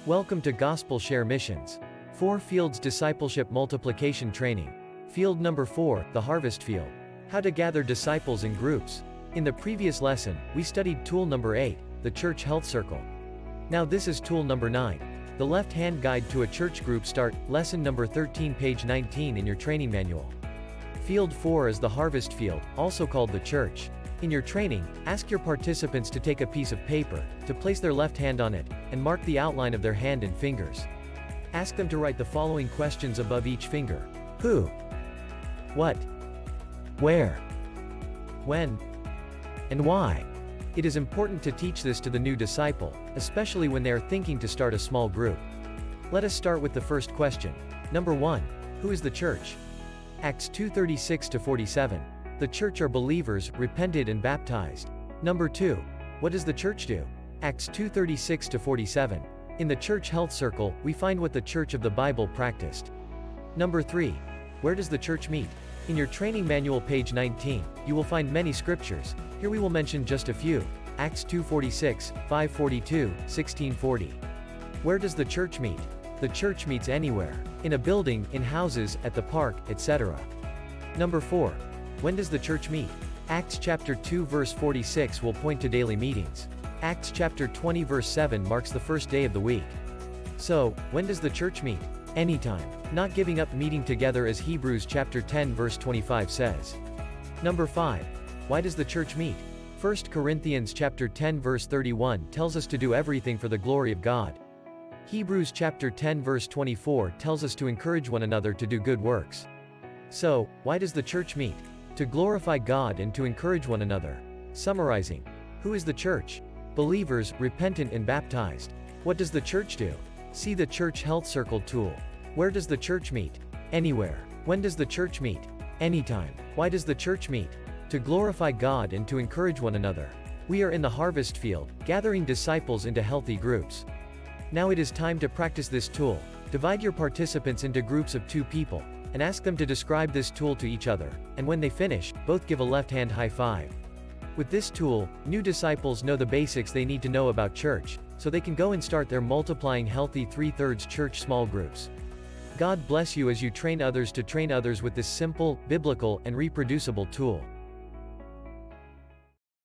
Welcome to Gospel Share Missions. 4 Fields Discipleship Multiplication Training. Field number 4, the Harvest Field. How to gather disciples in groups. In the previous lesson, we studied tool number 8, the Church Health Circle. Now this is tool number 9, the Left-Hand Guide to a Church Group Start, lesson number 13, page 19 in your training manual. Field 4 is the Harvest Field, also called the Church. In your training, ask your participants to take a piece of paper, to place their left hand on it, and mark the outline of their hand and fingers. Ask them to write the following questions above each finger. Who? What? Where? When? And why? It is important to teach this to the new disciple, especially when they are thinking to start a small group. Let us start with the first question. Number 1. Who is the church? Acts 2:36-47. The church are believers, repented and baptized. Number 2. What does the church do? Acts 2:36-47. In the Church Health Circle, we find what the Church of the Bible practiced. Number 3. Where does the church meet? In your training manual page 19, you will find many scriptures. Here we will mention just a few. Acts 2:46, 5:42, 16:40. Where does the church meet? The church meets anywhere. In a building, in houses, at the park, etc. Number 4. When does the church meet? Acts chapter 2 verse 46 will point to daily meetings. Acts chapter 20 verse 7 marks the first day of the week. So, when does the church meet? Anytime. Not giving up meeting together, as Hebrews chapter 10 verse 25 says. Number 5. Why does the church meet? 1 Corinthians chapter 10 verse 31 tells us to do everything for the glory of God. Hebrews chapter 10 verse 24 tells us to encourage one another to do good works. So, why does the church meet? To glorify God and to encourage one another. Summarizing. Who is the church? Believers, repentant and baptized. What does the church do? See the Church Health Circle tool. Where does the church meet? Anywhere. When does the church meet? Anytime. Why does the church meet? To glorify God and to encourage one another. We are in the harvest field, gathering disciples into healthy groups. Now it is time to practice this tool. Divide your participants into groups of 2 people, and ask them to describe this tool to each other, and when they finish, both give a left-hand high five. With this tool, new disciples know the basics they need to know about church, so they can go and start their multiplying healthy 3/3 church small groups. God bless you as you train others to train others with this simple, biblical, and reproducible tool.